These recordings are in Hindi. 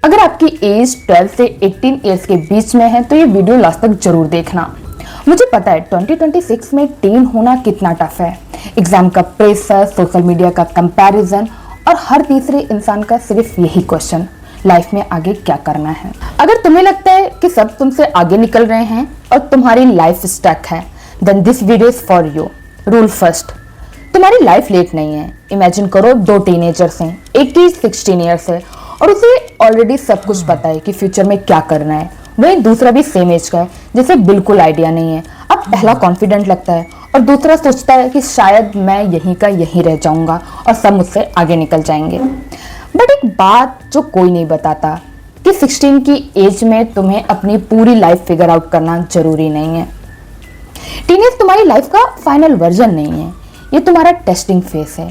अगर आपकी एज 12 से 18 ईयर्स के बीच में है तो ये वीडियो लास्ट तक जरूर देखना। मुझे पता है 2026 में टीन होना कितना टफ है। एग्जाम का प्रेशर, सोशल मीडिया का कंपैरिजन और हर तीसरे इंसान का सिर्फ यही क्वेश्चन, लाइफ में आगे क्या करना है। अगर तुम्हें लगता है कि सब तुमसे आगे निकल रहे हैं और तुम्हारी लाइफ स्टक है, then this video is for you. Rule first, तुम्हारी लाइफ लेट नहीं है। इमेजिन करो दो टीनेजर्स हैं, एक की 16 ईयर्स है और उसे ऑलरेडी सब कुछ पता है कि फ्यूचर में क्या करना है। वहीं दूसरा भी सेम एज का है जिसे बिल्कुल आइडिया नहीं है। अब पहला कॉन्फिडेंट लगता है और दूसरा सोचता है कि शायद मैं यहीं का यहीं रह जाऊंगा और सब मुझसे आगे निकल जाएंगे। बट एक बात जो कोई नहीं बताता कि 16 की एज में तुम्हें अपनी पूरी लाइफ फिगर आउट करना जरूरी नहीं है। टीनेज तुम्हारी लाइफ का फाइनल वर्जन नहीं है, ये तुम्हारा टेस्टिंग फेस है।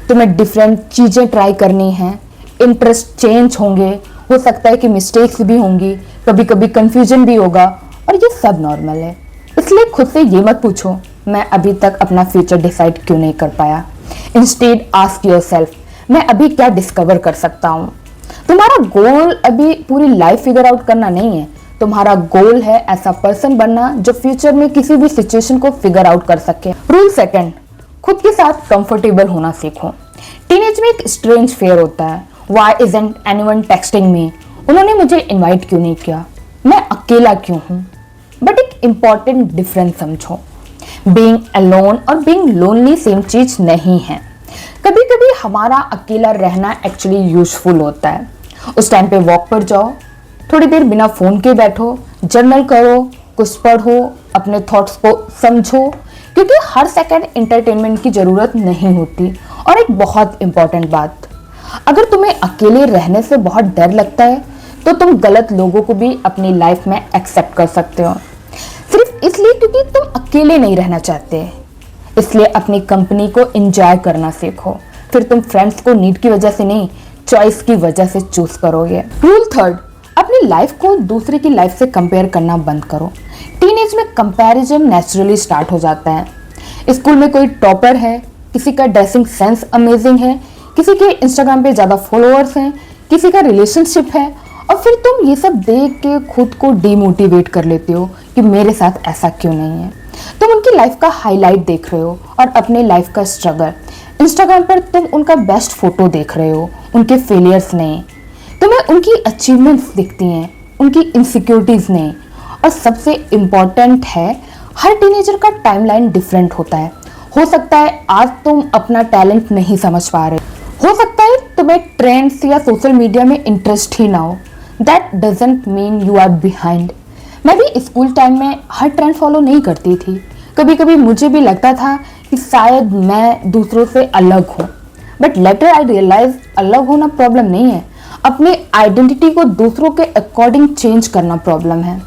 तुम्हें डिफरेंट चीजें ट्राई करनी है, इंटरेस्ट चेंज होंगे, हो सकता है कि मिस्टेक्स भी होंगी, कभी कभी कंफ्यूजन भी होगा और ये सब नॉर्मल है। इसलिए खुद से ये मत पूछो मैं अभी तक अपना फ्यूचर डिसाइड क्यों नहीं कर पाया। इंस्टेड आस्क योरसेल्फ मैं अभी क्या डिस्कवर कर सकता हूँ। तुम्हारा गोल अभी पूरी लाइफ फिगर आउट करना नहीं है, तुम्हारा गोल है ऐसा पर्सन बनना जो फ्यूचर में किसी भी सिचुएशन को फिगर आउट कर सके। रूल सेकंड, खुद के साथ कंफर्टेबल होना सीखो। टीनेज में एक स्ट्रेंज फेयर होता है, Why isn't anyone texting me? उन्होंने मुझे इनवाइट क्यों नहीं किया, मैं अकेला क्यों हूँ। बट एक इंपॉर्टेंट डिफरेंस समझो, बीइंग अलोन और बीइंग लोनली सेम चीज नहीं है। कभी कभी हमारा अकेला रहना एक्चुअली यूजफुल होता है। उस टाइम पे वॉक पर जाओ, थोड़ी देर बिना फोन के बैठो, जर्नल करो, कुछ पढ़ो, अपने थॉट्स को समझो, क्योंकि हर सेकंड एंटरटेनमेंट की जरूरत नहीं होती। और एक बहुत इंपॉर्टेंट बात, अगर तुम्हें अकेले रहने से बहुत डर लगता है तो तुम गलत लोगों को भी अपनी लाइफ में एक्सेप्ट कर सकते हो, सिर्फ इसलिए क्योंकि तुम अकेले नहीं रहना चाहते। इसलिए अपनी कंपनी को एंजॉय करना सीखो, फिर तुम फ्रेंड्स को नीड की वजह से नहीं, चॉइस की वजह से चूज करोगे। रूल थर्ड, अपनी लाइफ को दूसरे की लाइफ से कंपेयर करना बंद करो। टीनेज में कंपैरिजन नेचुरली स्टार्ट हो जाता है। स्कूल में कोई टॉपर है, किसी का ड्रेसिंग सेंस अमेजिंग है, किसी के इंस्टाग्राम पे ज़्यादा फॉलोअर्स हैं, किसी का रिलेशनशिप है, और फिर तुम ये सब देख के खुद को डिमोटिवेट कर लेते हो कि मेरे साथ ऐसा क्यों नहीं है। तुम उनकी लाइफ का हाईलाइट देख रहे हो और अपने लाइफ का स्ट्रगल। इंस्टाग्राम पर तुम उनका बेस्ट फोटो देख रहे हो, उनके फेलियर्स नहीं। तुम्हें उनकी अचीवमेंट्स दिखती हैं, उनकी इनसिक्योरिटीज़ नहीं। और सबसे इम्पॉर्टेंट है, हर टीनेजर का टाइमलाइन डिफरेंट होता है। हो सकता है आज तुम अपना टैलेंट नहीं समझ पा रहे, हो सकता है तुम्हें ट्रेंड्स या सोशल मीडिया में इंटरेस्ट ही ना हो। That doesn't mean you are behind. मैं भी स्कूल टाइम में हर ट्रेंड फॉलो नहीं करती थी। कभी कभी मुझे भी लगता था कि शायद मैं दूसरों से अलग हूँ, बट लेटर आई रियलाइज अलग होना प्रॉब्लम नहीं है, अपनी आइडेंटिटी को दूसरों के अकॉर्डिंग चेंज करना प्रॉब्लम है।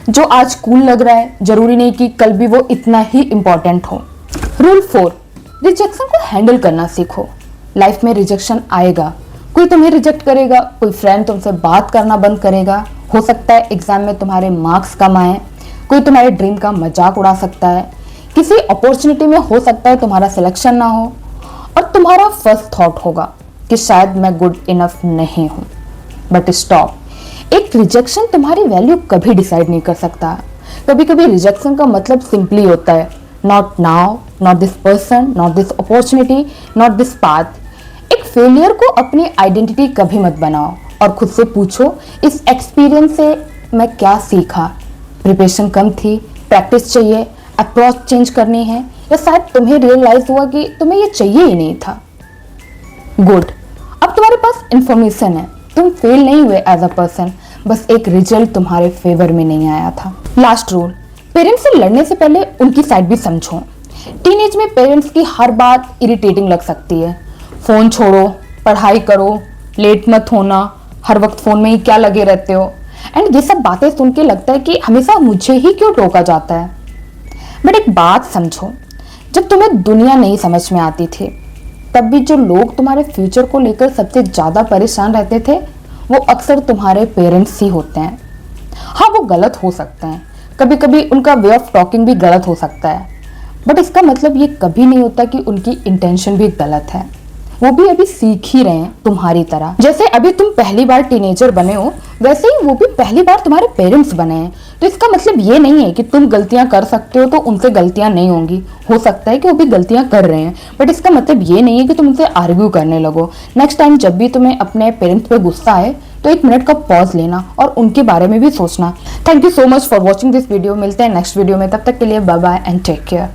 जो आज कूल लग रहा है जरूरी नहीं कि कल भी वो इतना ही इम्पोर्टेंट हो। रूल 4, रिजेक्शन को हैंडल करना सीखो। लाइफ में रिजेक्शन आएगा, कोई तुम्हें रिजेक्ट करेगा, कोई फ्रेंड तुमसे बात करना बंद करेगा, हो सकता है एग्जाम में तुम्हारे मार्क्स कम आए, कोई तुम्हारे ड्रीम का मजाक उड़ा सकता है, किसी अपॉर्चुनिटी में हो सकता है तुम्हारा सिलेक्शन ना हो और तुम्हारा फर्स्ट थॉट होगा कि शायद मैं गुड इनफ नहीं हूँ। बट स्टॉप, एक रिजेक्शन तुम्हारी वैल्यू कभी डिसाइड नहीं कर सकता। कभी कभी रिजेक्शन का मतलब सिंपली होता है not now, not this person, not this opportunity, not this path. एक फेलियर को अपनी आइडेंटिटी कभी मत बनाओ और खुद से पूछो इस एक्सपीरियंस से मैं क्या सीखा। प्रिपरेशन कम थी, प्रैक्टिस चाहिए, अप्रोच चेंज करनी है, या शायद तुम्हें रियलाइज हुआ कि तुम्हें ये चाहिए ही नहीं था। गुड, अब तुम्हारे पास इंफॉर्मेशन है, तुम फेल नहीं हुए एज अ पर्सन, बस एक रिजल्ट तुम्हारे फेवर में नहीं आया था। लास्ट रूल, पेरेंट्स से लड़ने से पहले उनकी साइड भी समझो। टीनेज में पेरेंट्स की हर बात इरिटेटिंग लग सकती है। फोन छोड़ो, पढ़ाई करो, लेट मत होना, हर वक्त फोन में ही क्या लगे रहते हो, एंड ये सब बातें सुन के लगता है कि हमेशा मुझे ही क्यों टोका जाता है। बट एक बात समझो, जब तुम्हें दुनिया नहीं समझ में आती थी तब भी जो लोग तुम्हारे फ्यूचर को लेकर सबसे ज्यादा परेशान रहते थे वो अक्सर तुम्हारे पेरेंट्स ही होते हैं। हाँ, वो गलत हो सकते हैं, कभी कभी उनका वे ऑफ टॉकिंग भी गलत हो सकता है, बट इसका मतलब ये कभी नहीं होता कि उनकी इंटेंशन भी गलत है। वो भी अभी सीख ही रहे हैं तुम्हारी तरह। जैसे अभी तुम पहली बार टीनेजर बने हो, वैसे ही वो भी पहली बार तुम्हारे पेरेंट्स बने हैं। तो इसका मतलब ये नहीं है कि तुम गलतियां कर सकते हो तो उनसे गलतियां नहीं होंगी। हो सकता है कि वो भी गलतियां कर रहे हैं, बट इसका मतलब ये नहीं है कि तुम उनसे आर्ग्यू करने लगो। नेक्स्ट टाइम जब भी तुम्हें अपने पेरेंट्स पे गुस्सा आए तो 1 मिनट का पॉज लेना और उनके बारे में भी सोचना। Thank you so much for watching this video. मिलते हैं नेक्स्ट वीडियो में, तब तक के लिए bye bye and take care.